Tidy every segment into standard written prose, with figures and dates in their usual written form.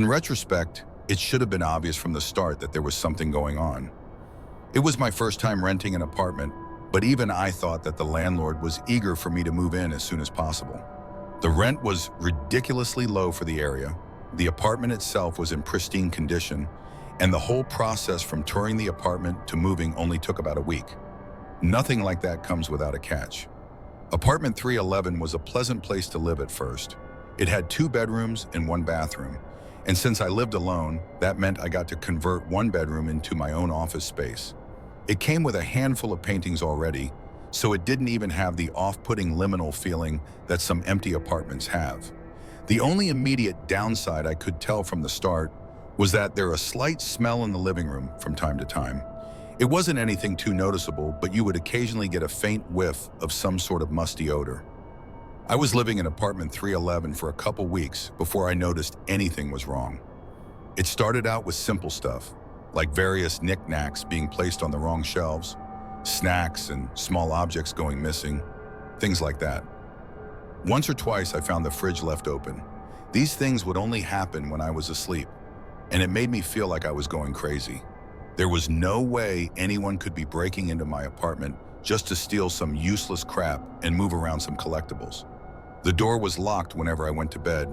In retrospect, it should have been obvious from the start that there was something going on. It was my first time renting an apartment, but even I thought that the landlord was eager for me to move in as soon as possible. The rent was ridiculously low for the area, the apartment itself was in pristine condition, and the whole process from touring the apartment to moving only took about a week. Nothing like that comes without a catch. Apartment 311 was a pleasant place to live at first. It had 2 bedrooms and 1 bathroom, and since I lived alone, that meant I got to convert 1 bedroom into my own office space. It came with a handful of paintings already, so it didn't even have the off-putting liminal feeling that some empty apartments have. The only immediate downside I could tell from the start was that there was a slight smell in the living room from time to time. It wasn't anything too noticeable, but you would occasionally get a faint whiff of some sort of musty odor. I was living in apartment 311 for a couple weeks before I noticed anything was wrong. It started out with simple stuff, like various knickknacks being placed on the wrong shelves, snacks and small objects going missing, things like that. Once or twice I found the fridge left open. These things would only happen when I was asleep, and it made me feel like I was going crazy. There was no way anyone could be breaking into my apartment just to steal some useless crap and move around some collectibles. The door was locked whenever I went to bed,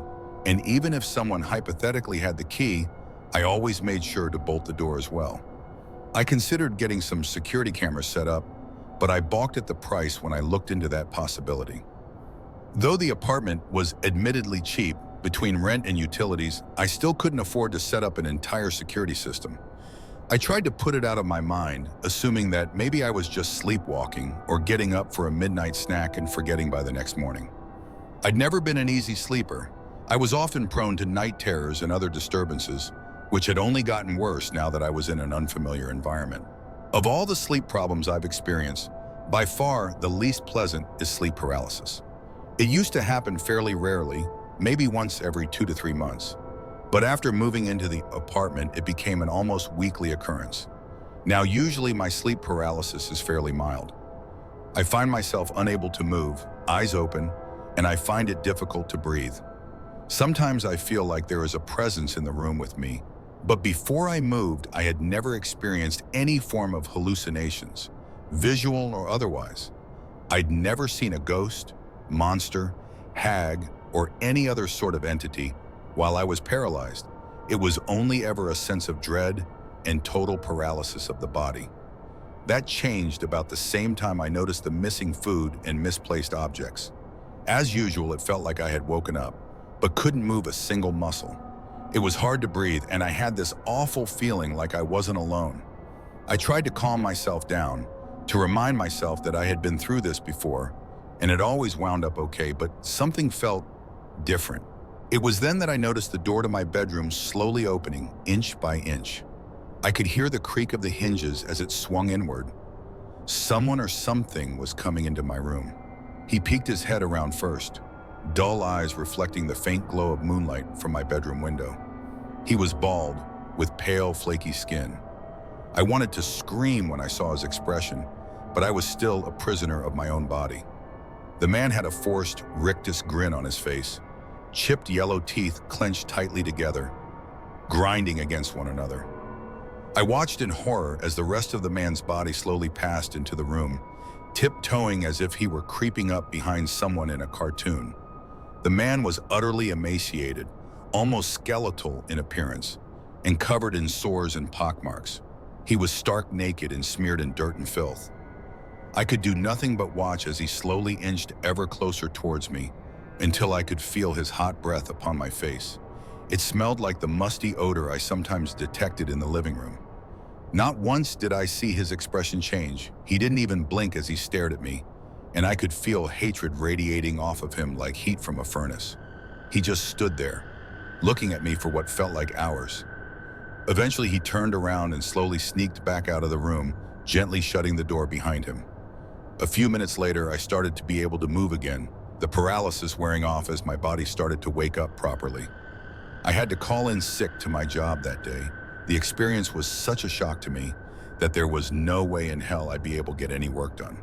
and even if someone hypothetically had the key, I always made sure to bolt the door as well. I considered getting some security cameras set up, but I balked at the price when I looked into that possibility. Though the apartment was admittedly cheap, between rent and utilities, I still couldn't afford to set up an entire security system. I tried to put it out of my mind, assuming that maybe I was just sleepwalking or getting up for a midnight snack and forgetting by the next morning. I'd never been an easy sleeper. I was often prone to night terrors and other disturbances, which had only gotten worse now that I was in an unfamiliar environment. Of all the sleep problems I've experienced, by far the least pleasant is sleep paralysis. It used to happen fairly rarely, maybe once every 2 to 3 months. But after moving into the apartment, it became an almost weekly occurrence. Now, usually my sleep paralysis is fairly mild. I find myself unable to move, eyes open, and I find it difficult to breathe. Sometimes I feel like there is a presence in the room with me, but before I moved, I had never experienced any form of hallucinations, visual or otherwise. I'd never seen a ghost, monster, hag, or any other sort of entity while I was paralyzed. It was only ever a sense of dread and total paralysis of the body. That changed about the same time I noticed the missing food and misplaced objects. As usual, it felt like I had woken up, but couldn't move a single muscle. It was hard to breathe, and I had this awful feeling like I wasn't alone. I tried to calm myself down, to remind myself that I had been through this before, and it always wound up okay, but something felt different. It was then that I noticed the door to my bedroom slowly opening, inch by inch. I could hear the creak of the hinges as it swung inward. Someone or something was coming into my room. He peeked his head around first, dull eyes reflecting the faint glow of moonlight from my bedroom window. He was bald, with pale, flaky skin. I wanted to scream when I saw his expression, but I was still a prisoner of my own body. The man had a forced, rictus grin on his face, chipped yellow teeth clenched tightly together, grinding against one another. I watched in horror as the rest of the man's body slowly passed into the room, tiptoeing as if he were creeping up behind someone in a cartoon. The man was utterly emaciated, almost skeletal in appearance, and covered in sores and pockmarks. He was stark naked and smeared in dirt and filth. I could do nothing but watch as he slowly inched ever closer towards me until I could feel his hot breath upon my face. It smelled like the musty odor I sometimes detected in the living room. Not once did I see his expression change. He didn't even blink as he stared at me, and I could feel hatred radiating off of him like heat from a furnace. He just stood there, looking at me for what felt like hours. Eventually, he turned around and slowly sneaked back out of the room, gently shutting the door behind him. A few minutes later, I started to be able to move again, the paralysis wearing off as my body started to wake up properly. I had to call in sick to my job that day. The experience was such a shock to me that there was no way in hell I'd be able to get any work done.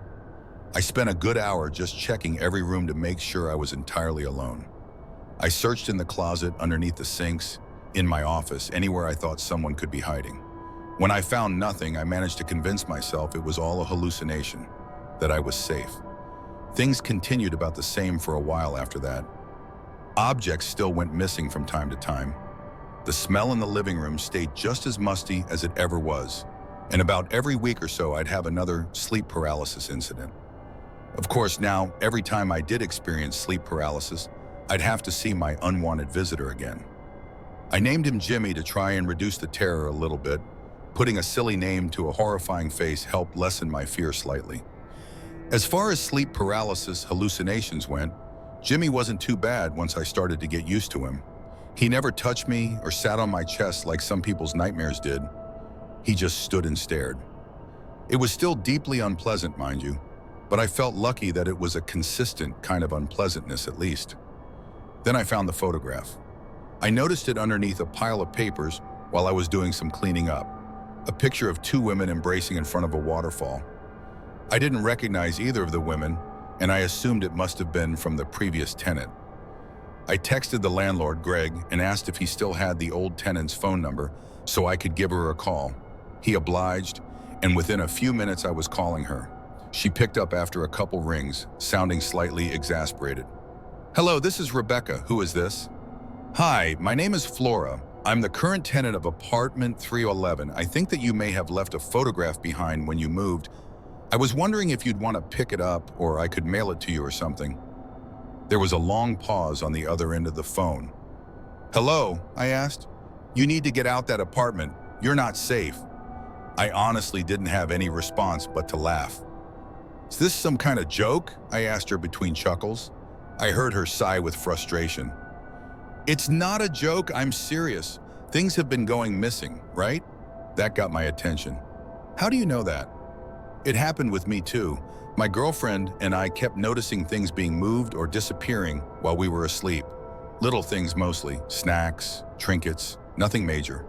I spent a good hour just checking every room to make sure I was entirely alone. I searched in the closet, underneath the sinks, in my office, anywhere I thought someone could be hiding. When I found nothing, I managed to convince myself it was all a hallucination, that I was safe. Things continued about the same for a while after that. Objects still went missing from time to time. The smell in the living room stayed just as musty as it ever was, and about every week or so I'd have another sleep paralysis incident. Of course, now, every time I did experience sleep paralysis, I'd have to see my unwanted visitor again. I named him Jimmy to try and reduce the terror a little bit. Putting a silly name to a horrifying face helped lessen my fear slightly. As far as sleep paralysis hallucinations went, Jimmy wasn't too bad once I started to get used to him. He never touched me or sat on my chest like some people's nightmares did. He just stood and stared. It was still deeply unpleasant, mind you, but I felt lucky that it was a consistent kind of unpleasantness at least. Then I found the photograph. I noticed it underneath a pile of papers while I was doing some cleaning up. A picture of two women embracing in front of a waterfall. I didn't recognize either of the women, and I assumed it must have been from the previous tenant. I texted the landlord, Greg, and asked if he still had the old tenant's phone number so I could give her a call. He obliged, and within a few minutes I was calling her. She picked up after a couple rings, sounding slightly exasperated. "Hello, this is Rebecca. Who is this?" "Hi, my name is Flora. I'm the current tenant of apartment 311. I think that you may have left a photograph behind when you moved. I was wondering if you'd want to pick it up or I could mail it to you or something." There was a long pause on the other end of the phone. "Hello?" I asked. "You need to get out that apartment. You're not safe." I honestly didn't have any response but to laugh. "Is this some kind of joke?" I asked her between chuckles. I heard her sigh with frustration. "It's not a joke, I'm serious. Things have been going missing, right?" That got my attention. "How do you know that?" "It happened with me too. My girlfriend and I kept noticing things being moved or disappearing while we were asleep. Little things mostly, snacks, trinkets, nothing major.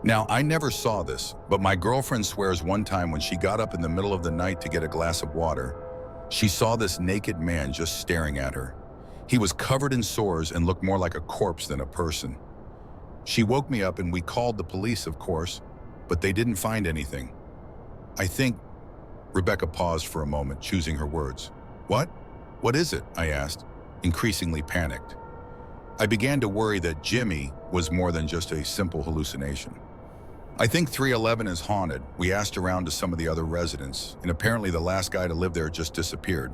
Now, I never saw this, but my girlfriend swears one time when she got up in the middle of the night to get a glass of water, she saw this naked man just staring at her. He was covered in sores and looked more like a corpse than a person. She woke me up and we called the police, of course, but they didn't find anything. I think..." Rebecca paused for a moment, choosing her words. "What? What is it?" I asked, increasingly panicked. I began to worry that Jimmy was more than just a simple hallucination. "I think 311 is haunted. We asked around to some of the other residents, and apparently the last guy to live there just disappeared.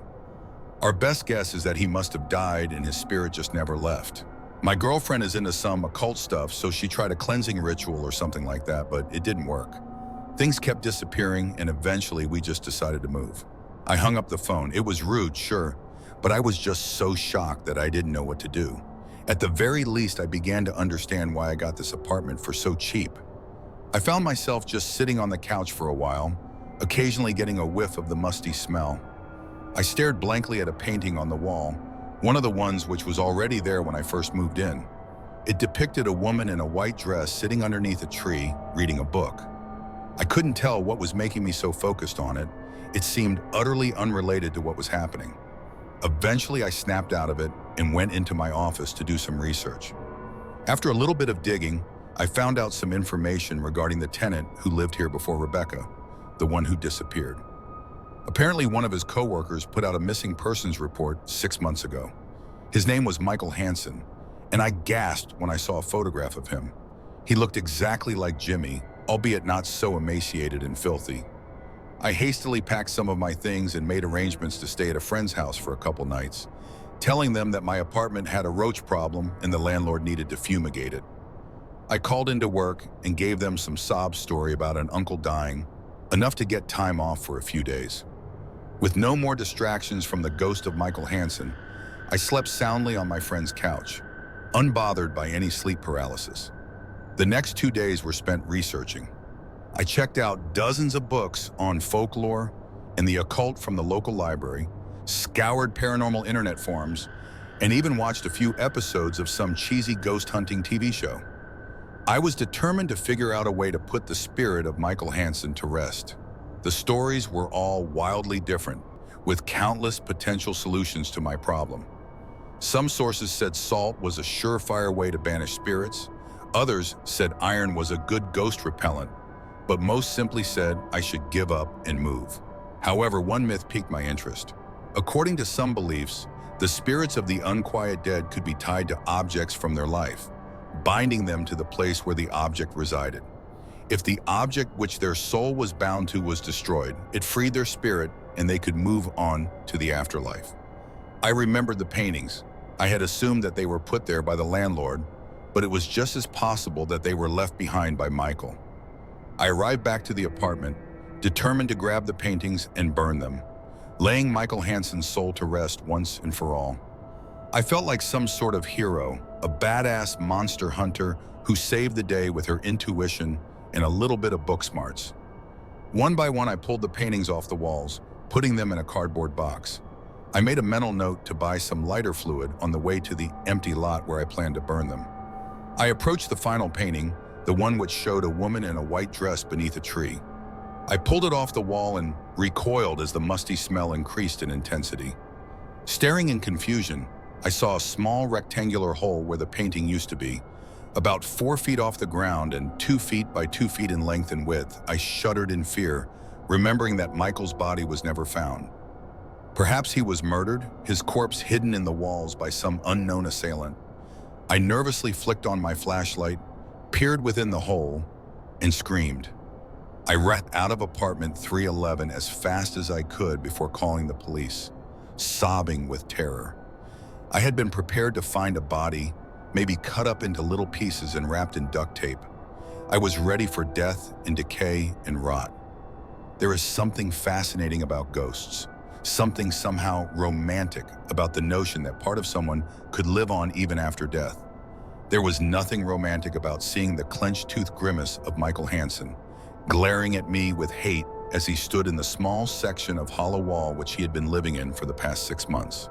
Our best guess is that he must have died and his spirit just never left. My girlfriend is into some occult stuff, so she tried a cleansing ritual or something like that, but it didn't work. Things kept disappearing, and eventually we just decided to move." I hung up the phone. It was rude, sure, but I was just so shocked that I didn't know what to do. At the very least, I began to understand why I got this apartment for so cheap. I found myself just sitting on the couch for a while, occasionally getting a whiff of the musty smell. I stared blankly at a painting on the wall, one of the ones which was already there when I first moved in. It depicted a woman in a white dress sitting underneath a tree, reading a book. I couldn't tell what was making me so focused on it. It seemed utterly unrelated to what was happening. Eventually, I snapped out of it and went into my office to do some research. After a little bit of digging, I found out some information regarding the tenant who lived here before Rebecca, the one who disappeared. Apparently, one of his coworkers put out a missing persons report 6 months ago. His name was Michael Hansen, and I gasped when I saw a photograph of him. He looked exactly like Jimmy, albeit not so emaciated and filthy. I hastily packed some of my things and made arrangements to stay at a friend's house for a couple nights, telling them that my apartment had a roach problem and the landlord needed to fumigate it. I called into work and gave them some sob story about an uncle dying, enough to get time off for a few days. With no more distractions from the ghost of Michael Hansen, I slept soundly on my friend's couch, unbothered by any sleep paralysis. The next 2 days were spent researching. I checked out dozens of books on folklore and the occult from the local library, scoured paranormal internet forums, and even watched a few episodes of some cheesy ghost hunting TV show. I was determined to figure out a way to put the spirit of Michael Hansen to rest. The stories were all wildly different, with countless potential solutions to my problem. Some sources said salt was a surefire way to banish spirits. Others said iron was a good ghost repellent, but most simply said I should give up and move. However, one myth piqued my interest. According to some beliefs, the spirits of the unquiet dead could be tied to objects from their life, binding them to the place where the object resided. If the object which their soul was bound to was destroyed, it freed their spirit and they could move on to the afterlife. I remembered the paintings. I had assumed that they were put there by the landlord, but it was just as possible that they were left behind by Michael. I arrived back to the apartment, determined to grab the paintings and burn them, laying Michael Hansen's soul to rest once and for all. I felt like some sort of hero, a badass monster hunter who saved the day with her intuition and a little bit of book smarts. One by one, I pulled the paintings off the walls, putting them in a cardboard box. I made a mental note to buy some lighter fluid on the way to the empty lot where I planned to burn them. I approached the final painting, the one which showed a woman in a white dress beneath a tree. I pulled it off the wall and recoiled as the musty smell increased in intensity. Staring in confusion, I saw a small rectangular hole where the painting used to be, about 4 feet off the ground and 2 feet by 2 feet in length and width. I shuddered in fear, remembering that Michael's body was never found. Perhaps he was murdered, his corpse hidden in the walls by some unknown assailant. I nervously flicked on my flashlight, peered within the hole, and screamed. I ran out of apartment 311 as fast as I could before calling the police, sobbing with terror. I had been prepared to find a body, maybe cut up into little pieces and wrapped in duct tape. I was ready for death and decay and rot. There is something fascinating about ghosts, something somehow romantic about the notion that part of someone could live on even after death. There was nothing romantic about seeing the clenched-tooth grimace of Michael Hansen, glaring at me with hate as he stood in the small section of hollow wall which he had been living in for the past 6 months.